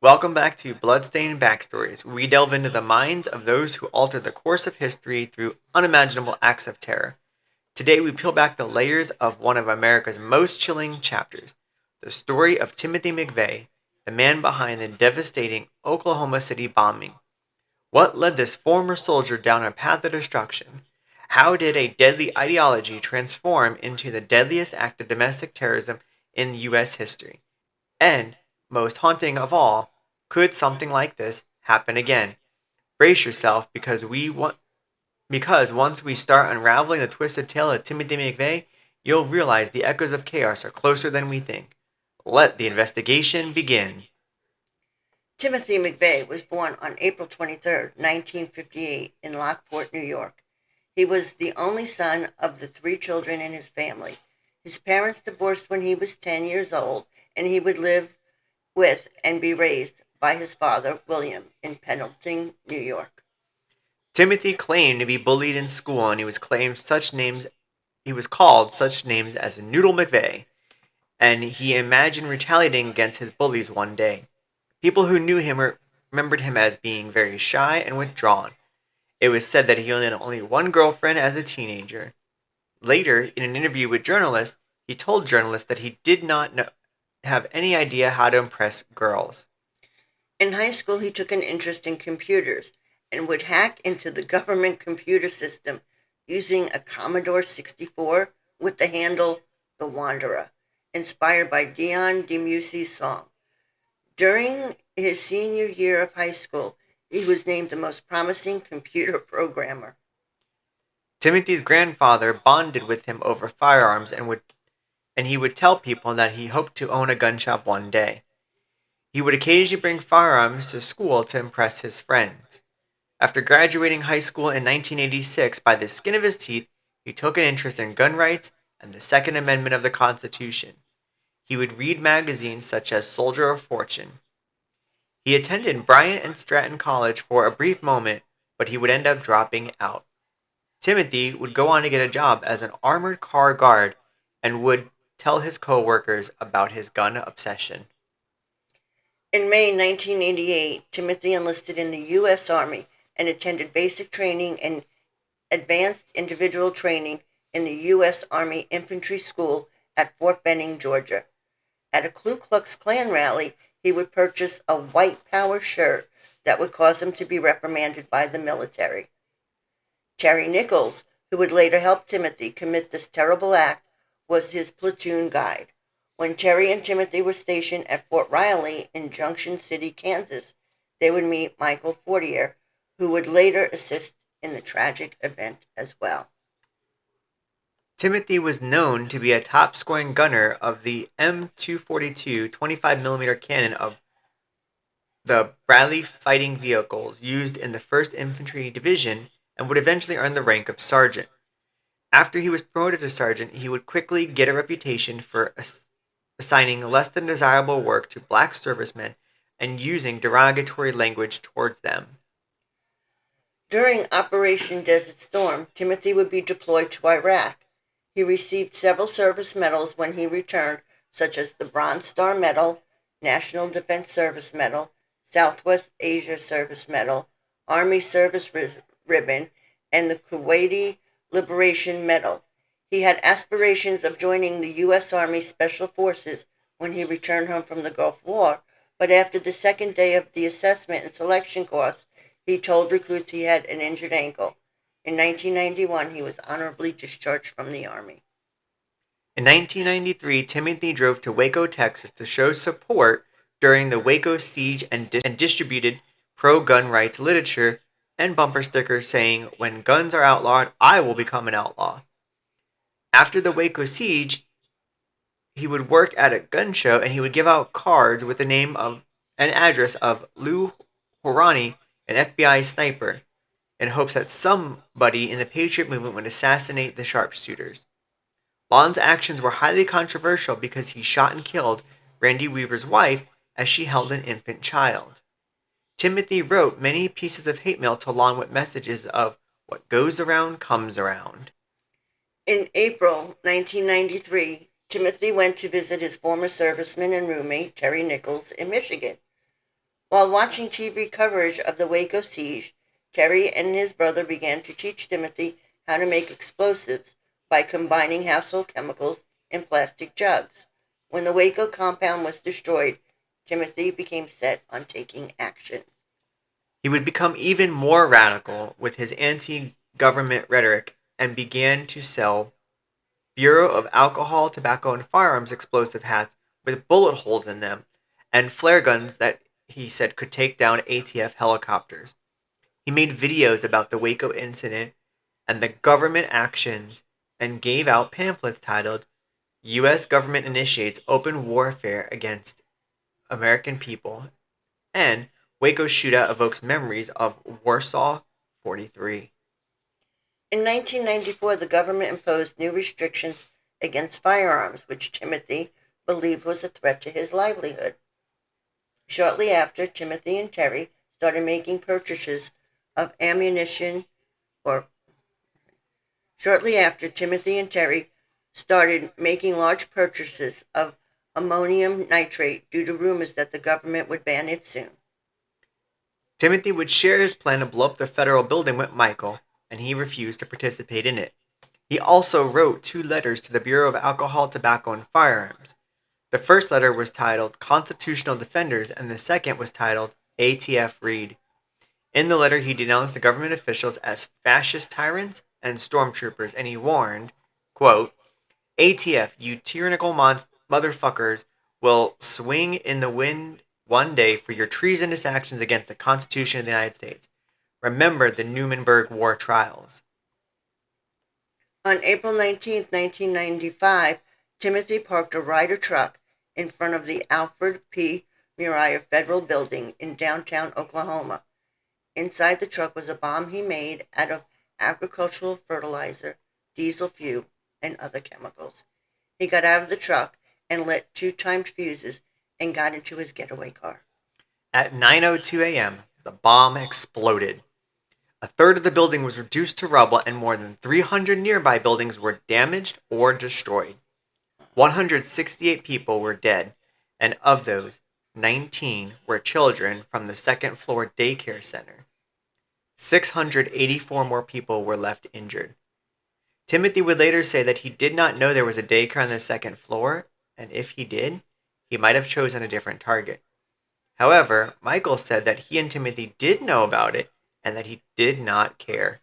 Welcome back to Bloodstained Backstories, where we delve into the minds of those who altered the course of history through unimaginable acts of terror. Today we peel back the layers of one of America's most chilling chapters, the story of Timothy McVeigh, the man behind the devastating Oklahoma City bombing. What led this former soldier down a path of destruction? How did a deadly ideology transform into the deadliest act of domestic terrorism in U.S. history? And, most haunting of all, could something like this happen again? Brace yourself because once we start unraveling the twisted tale of Timothy McVeigh, you'll realize the echoes of chaos are closer than we think. Let the investigation begin. Timothy McVeigh was born on April 23, 1958, in Lockport, New York. He was the only son of the three children in his family. His parents divorced when he was 10 years old, and he would live with and be raised by his father, William, in Pendleton, New York. Timothy claimed to be bullied in school and he was called such names as Noodle McVeigh, and he imagined retaliating against his bullies one day. People who knew him remembered him as being very shy and withdrawn. It was said that he only had only one girlfriend as a teenager. Later, in an interview with journalists, he told journalists that he did not have any idea how to impress girls. In high school, he took an interest in computers and would hack into the government computer system using a Commodore 64 with the handle The Wanderer, inspired by Dion DeMusy's song. During his senior year of high school, he was named the most promising computer programmer. Timothy's grandfather bonded with him over firearms and he would tell people that he hoped to own a gun shop one day. He would occasionally bring firearms to school to impress his friends. After graduating high school in 1986 by the skin of his teeth, he took an interest in gun rights and the Second Amendment of the Constitution. He would read magazines such as Soldier of Fortune. He attended Bryant and Stratton College for a brief moment, but he would end up dropping out. Timothy would go on to get a job as an armored car guard and would tell his co-workers about his gun obsession. In May 1988, Timothy enlisted in the U.S. Army and attended basic training and advanced individual training in the U.S. Army Infantry School at Fort Benning, Georgia. At a Ku Klux Klan rally, he would purchase a white power shirt that would cause him to be reprimanded by the military. Terry Nichols, who would later help Timothy commit this terrible act, was his platoon guide. When Terry and Timothy were stationed at Fort Riley in Junction City, Kansas, they would meet Michael Fortier, who would later assist in the tragic event as well. Timothy was known to be a top-scoring gunner of the M242 25mm cannon of the Bradley fighting vehicles used in the 1st Infantry Division and would eventually earn the rank of sergeant. After he was promoted to sergeant, he would quickly get a reputation for assigning less than desirable work to black servicemen and using derogatory language towards them. During Operation Desert Storm, Timothy would be deployed to Iraq. He received several service medals when he returned, such as the Bronze Star Medal, National Defense Service Medal, Southwest Asia Service Medal, Army Service Ribbon, and the Kuwaiti Liberation Medal. He had aspirations of joining the U.S. Army Special Forces when he returned home from the Gulf War, but after the second day of the assessment and selection course, he told recruits he had an injured ankle. In 1991, he was honorably discharged from the Army. In 1993, Timothy drove to Waco, Texas to show support during the Waco siege and distributed pro-gun rights literature and bumper stickers saying, "When guns are outlawed, I will become an outlaw." After the Waco siege, he would work at a gun show and he would give out cards with the name of and address of Lou Horani, an FBI sniper, in hopes that somebody in the Patriot movement would assassinate the sharpshooters. Lon's actions were highly controversial because he shot and killed Randy Weaver's wife as she held an infant child. Timothy wrote many pieces of hate mail to Lon with messages of "what goes around comes around." In April 1993, Timothy went to visit his former serviceman and roommate, Terry Nichols, in Michigan. While watching TV coverage of the Waco siege, Terry and his brother began to teach Timothy how to make explosives by combining household chemicals in plastic jugs. When the Waco compound was destroyed, Timothy became set on taking action. He would become even more radical with his anti-government rhetoric and began to sell Bureau of Alcohol, Tobacco, and Firearms explosive hats with bullet holes in them and flare guns that he said could take down ATF helicopters. He made videos about the Waco incident and the government actions and gave out pamphlets titled U.S. Government Initiates Open Warfare Against American People and Waco Shootout Evokes Memories of Warsaw 43. In 1994, the government imposed new restrictions against firearms, which Timothy believed was a threat to his livelihood. Shortly after, Timothy and Terry started making purchases of ammunition, Shortly after, Timothy and Terry started making large purchases of ammonium nitrate due to rumors that the government would ban it soon. Timothy would share his plan to blow up the federal building with Michael, and he refused to participate in it. He also wrote 2 letters to the Bureau of Alcohol, Tobacco, and Firearms. The first letter was titled Constitutional Defenders, and the second was titled ATF Read. In the letter, he denounced the government officials as fascist tyrants and stormtroopers, and he warned, quote, ATF, you tyrannical motherfuckers will swing in the wind one day for your treasonous actions against the Constitution of the United States. Remember the Nuremberg War trials. On April 19, 1995, Timothy parked a Ryder truck in front of the Alfred P. Murrah Federal Building in downtown Oklahoma. Inside the truck was a bomb he made out of agricultural fertilizer, diesel fuel, and other chemicals. He got out of the truck and lit 2 timed fuses and got into his getaway car. At 9:02 a.m., the bomb exploded. A third of the building was reduced to rubble, and more than 300 nearby buildings were damaged or destroyed. 168 people were dead, and of those, 19 were children from the second-floor daycare center. 684 more people were left injured. Timothy would later say that he did not know there was a daycare on the second floor, and if he did, he might have chosen a different target. However, Michael said that he and Timothy did know about it and that he did not care.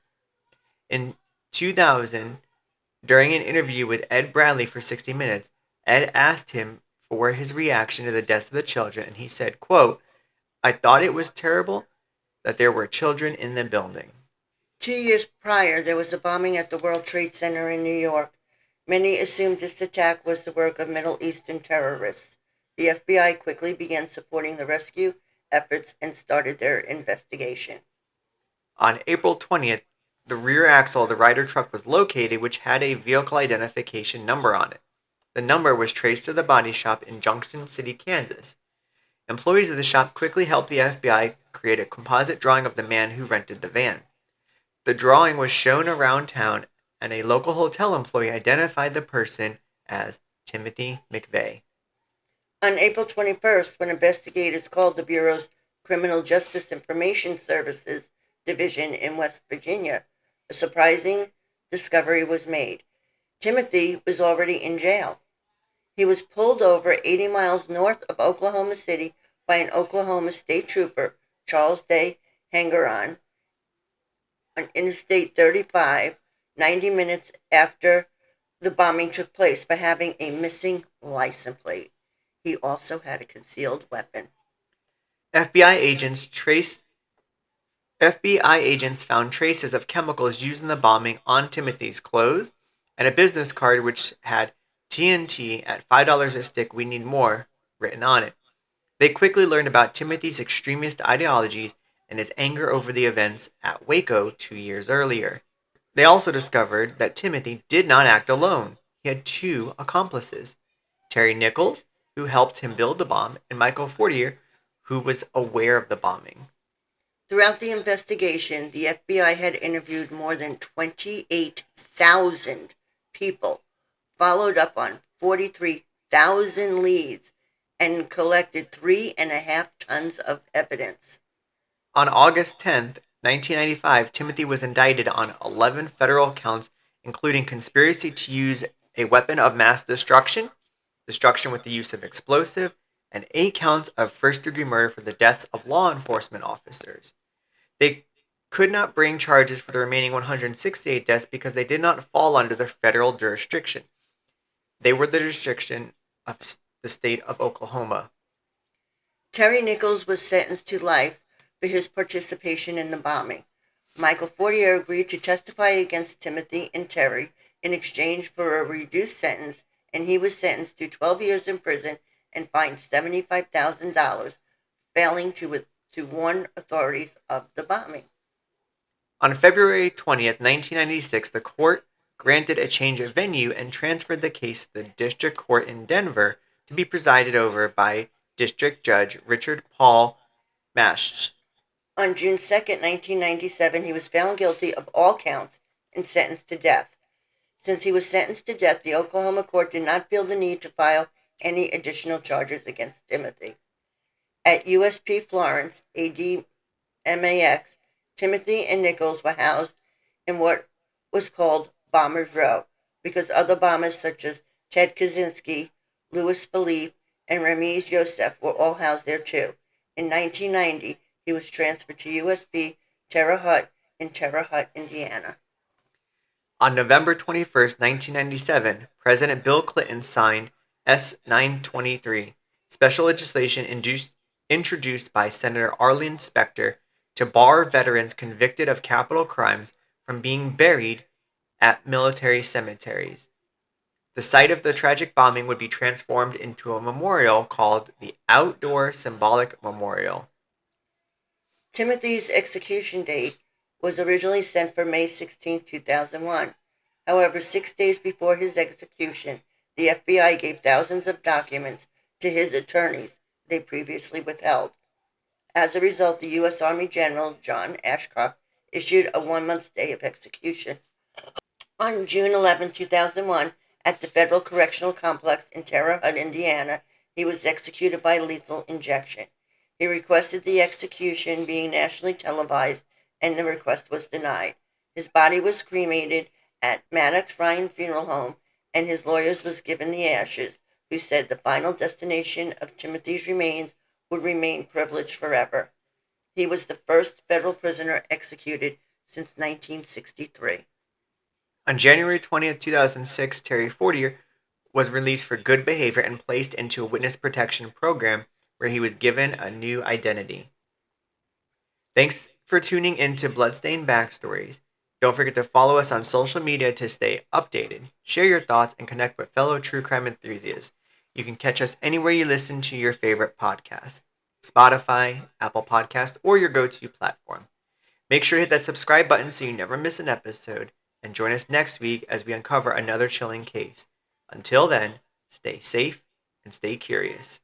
In 2000, during an interview with Ed Bradley for 60 Minutes, Ed asked him for his reaction to the deaths of the children, and he said, quote, I thought it was terrible that there were children in the building. 2 years prior, there was a bombing at the World Trade Center in New York. Many assumed this attack was the work of Middle Eastern terrorists. The FBI quickly began supporting the rescue efforts and started their investigation. On April 20th, the rear axle of the Ryder truck was located, which had a vehicle identification number on it. The number was traced to the body shop in Junction City, Kansas. Employees of the shop quickly helped the FBI create a composite drawing of the man who rented the van. The drawing was shown around town, and a local hotel employee identified the person as Timothy McVeigh. On April 21st, when investigators called the Bureau's Criminal Justice Information Services Division in West Virginia, a surprising discovery was made. Timothy was already in jail. He was pulled over 80 miles north of Oklahoma City by an Oklahoma State Trooper, Charles Day Hangaron, on Interstate 35, 90 minutes after the bombing took place by having a missing license plate. He also had a concealed weapon. FBI agents found traces of chemicals used in the bombing on Timothy's clothes and a business card which had TNT at $5 a stick, we need more, written on it. They quickly learned about Timothy's extremist ideologies and his anger over the events at Waco 2 years earlier. They also discovered that Timothy did not act alone. He had 2 accomplices, Terry Nichols, who helped him build the bomb, and Michael Fortier, who was aware of the bombing. Throughout the investigation, the FBI had interviewed more than 28,000 people, followed up on 43,000 leads, and collected 3.5 tons of evidence. On August 10th, 1995, Timothy was indicted on 11 federal counts, including conspiracy to use a weapon of mass destruction, destruction with the use of explosive, and 8 counts of first-degree murder for the deaths of law enforcement officers. They could not bring charges for the remaining 168 deaths because they did not fall under the federal jurisdiction. They were the jurisdiction of the state of Oklahoma. Terry Nichols was sentenced to life for his participation in the bombing. Michael Fortier agreed to testify against Timothy and Terry in exchange for a reduced sentence, and he was sentenced to 12 years in prison and fined $75,000, failing to warn authorities of the bombing. On February 20th, 1996, the court granted a change of venue and transferred the case to the district court in Denver to be presided over by District Judge Richard Paul Masch. On June 2, 1997, he was found guilty of all counts and sentenced to death. Since he was sentenced to death, the Oklahoma court did not feel the need to file any additional charges against Timothy. At USP Florence, ADMAX, Timothy and Nichols were housed in what was called Bombers Row because other bombers such as Ted Kaczynski, Louis Philippe, and Ramiz Youssef were all housed there too. In 1990, he was transferred to USP Terre Haute in Terre Haute, Indiana. On November 21st, 1997, President Bill Clinton signed S-923, special legislation introduced by Senator Arlen Specter to bar veterans convicted of capital crimes from being buried at military cemeteries. The site of the tragic bombing would be transformed into a memorial called the Outdoor Symbolic Memorial. Timothy's execution date was originally set for May 16, 2001. However, 6 days before his execution, the FBI gave thousands of documents to his attorneys they previously withheld. As a result, the U.S. Army General John Ashcroft issued a 1-month stay of execution. On June 11, 2001, at the Federal Correctional Complex in Terre Haute, Indiana, he was executed by lethal injection. He requested the execution being nationally televised, and the request was denied. His body was cremated at Maddox Ryan Funeral Home, and his lawyers was given the ashes, who said the final destination of Timothy's remains would remain privileged forever. He was the first federal prisoner executed since 1963. On January 20th, 2006, Terry Fortier was released for good behavior and placed into a witness protection program where he was given a new identity. Thanks for tuning in to Bloodstained Backstories. Don't forget to follow us on social media to stay updated, share your thoughts, and connect with fellow true crime enthusiasts. You can catch us anywhere you listen to your favorite podcast, Spotify, Apple Podcasts, or your go-to platform. Make sure to hit that subscribe button so you never miss an episode, and join us next week as we uncover another chilling case. Until then, stay safe and stay curious.